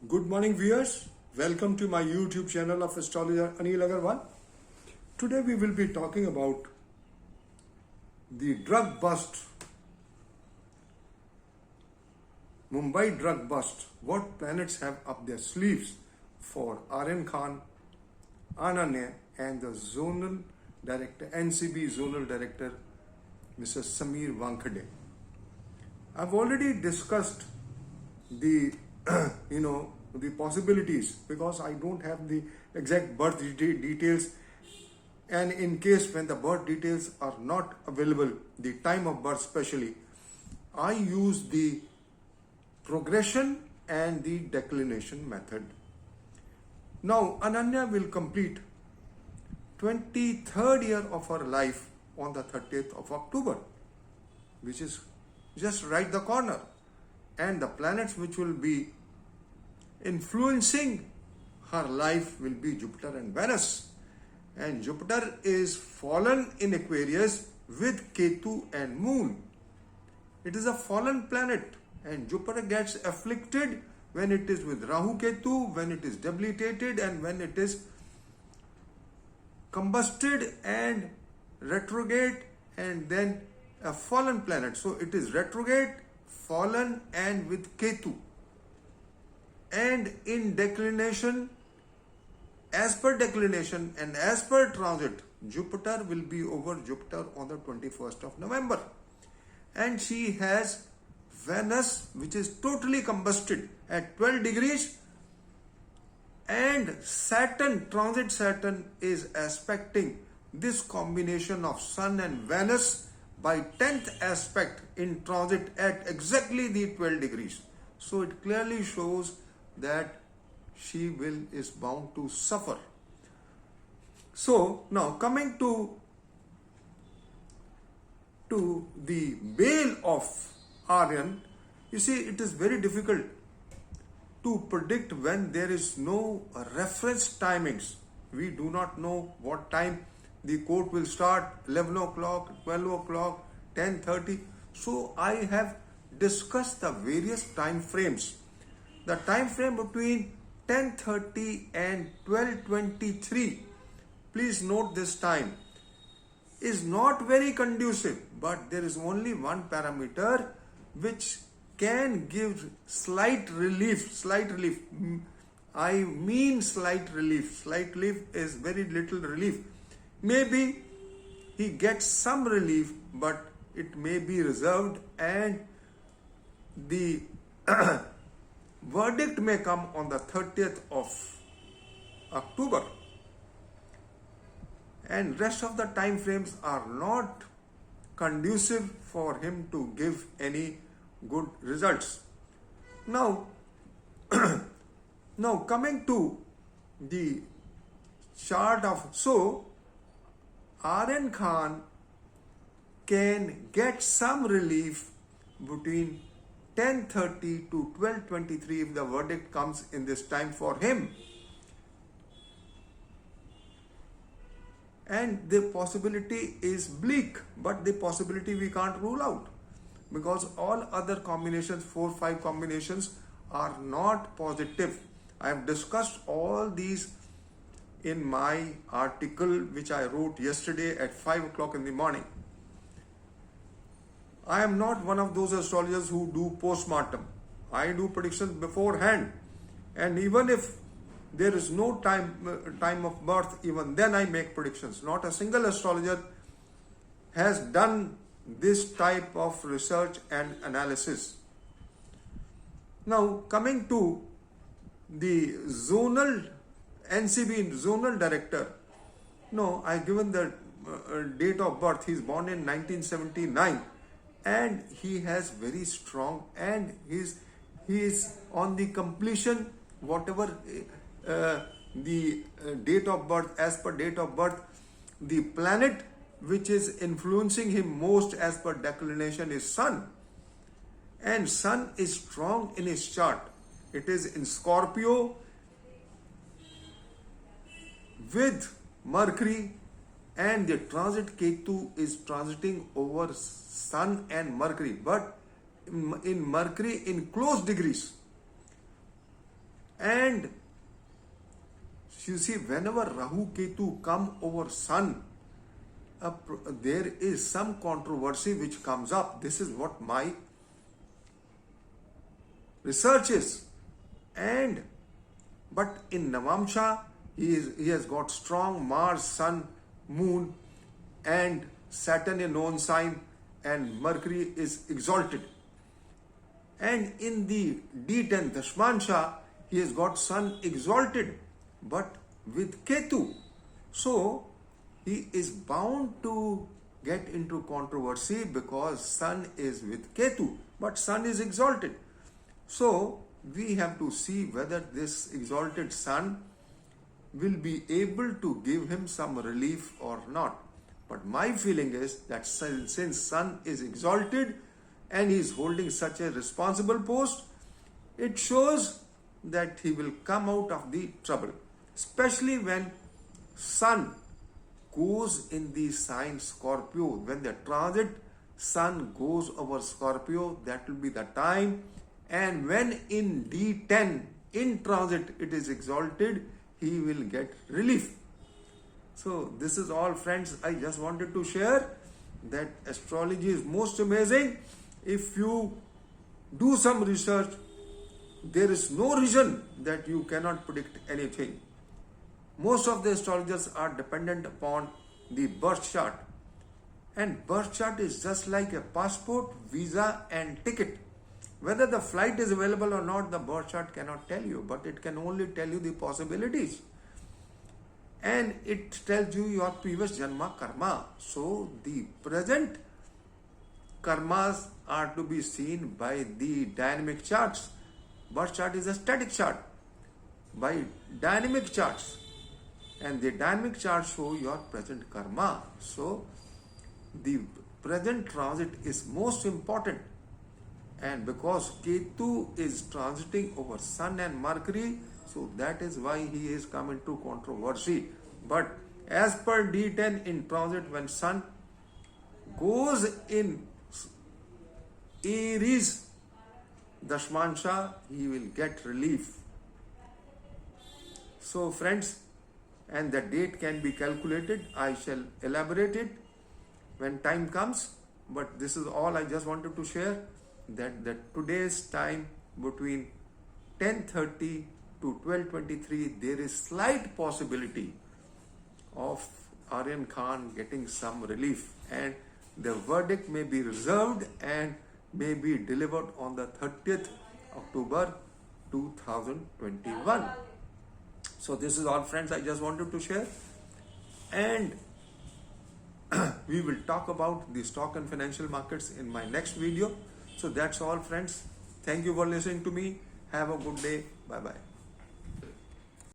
Good morning, viewers. Welcome to my YouTube channel of astrologer Anil Agarwal. Today we will be talking about the drug bust, Mumbai drug bust. What planets have up their sleeves for Aryan Khan, Ananya, and the zonal director, NCB zonal director, Mr. Samir Wankhede. I've already discussed the the possibilities because I don't have the exact birth details, and in case when the birth details are not available, the time of birth especially, I use the progression and the declination method. Now Ananya will complete 23rd year of her life on the 30th of October, which is just right the corner, and the planets which will be influencing her life will be Jupiter and Venus. And Jupiter is fallen in Aquarius with Ketu and Moon. It is a fallen planet, and Jupiter gets afflicted when it is with Rahu Ketu, when it is debilitated, and when it is combusted and retrograde, and then a fallen planet. So it is retrograde, fallen, and with Ketu. And in declination, as per declination and as per transit, Jupiter will be over Jupiter on the 21st of November. And she has Venus, which is totally combusted at 12 degrees. And Saturn, transit Saturn, is aspecting this combination of Sun and Venus by 10th aspect in transit at exactly the 12 degrees. So it clearly shows that she is bound to suffer. So now coming to the bale of Aryan, you see, it is very difficult to predict when there is no reference timings. We do not know what time the court will start, 11 o'clock, 12 o'clock, 10:30. So I have discussed the various time frames. The time frame between 10:30 and 12:23, please note this time, is not very conducive, but there is only one parameter which can give slight relief. I mean slight relief. Slight relief is very little relief. Maybe he gets some relief, but it may be reserved, and the verdict may come on the 30th of October. And rest of the time frames are not conducive for him to give any good results. Now, now coming to the chart of, so Aryan Khan can get some relief between 10:30 to 12:23 if the verdict comes in this time for him. And the possibility is bleak, but the possibility we can't rule out, because all other combinations, 4-5 combinations, are not positive. I have discussed all these in my article which I wrote yesterday at 5 o'clock in the morning. I am not one of those astrologers who do postmortem. I do predictions beforehand, and even if there is no time of birth, even then I make predictions. Not a single astrologer has done this type of research and analysis. Now coming to the zonal NCB zonal director. No, I given the date of birth. He is born in 1979. And he has very strong, and he is on the completion, whatever the date of birth, as per date of birth, the planet which is influencing him most as per declination is Sun. And Sun is strong in his chart. It is in Scorpio with Mercury, and the transit Ketu is transiting over Sun and Mercury, but in Mercury in close degrees. And you see, whenever Rahu Ketu come over Sun, there is some controversy which comes up. This is what my research is. And but in Navamsha, he has got strong Mars, Sun, Moon, and Saturn in known sign, and Mercury is exalted. And in the D10 Dashmansha, he has got Sun exalted, but with Ketu. So he is bound to get into controversy because Sun is with Ketu, but Sun is exalted. So we have to see whether this exalted Sun will be able to give him some relief or not. But my feeling is that since Sun is exalted and he is holding such a responsible post, it shows that he will come out of the trouble. Especially when Sun goes in the sign Scorpio. When the transit Sun goes over Scorpio, that will be the time. And when in D10, in transit, it is exalted, he will get relief. So this is all, friends. I just wanted to share that astrology is most amazing. If you do some research, there is no reason that you cannot predict anything. Most of the astrologers are dependent upon the birth chart. And birth chart is just like a passport, visa and ticket. Whether the flight is available or not, the birth chart cannot tell you, but it can only tell you the possibilities. And it tells you your previous janma karma. So the present karmas are to be seen by the dynamic charts. Birth chart is a static chart. By dynamic charts. And the dynamic charts show your present karma. So the present transit is most important. And because Ketu is transiting over Sun and Mercury, so that is why he is come into controversy. But as per D10 in transit, when Sun goes in Aries Dashmansha, he will get relief. So friends, and the date can be calculated. I shall elaborate it when time comes. But this is all I just wanted to share. That today's time between 10:30 to 12:23, there is slight possibility of Aryan Khan getting some relief, and the verdict may be reserved and may be delivered on the 30th October 2021. So this is all, friends, I just wanted to share. And we will talk about the stock and financial markets in my next video. So that's all, friends. Thank you for listening to me. Have a good day. Bye-bye.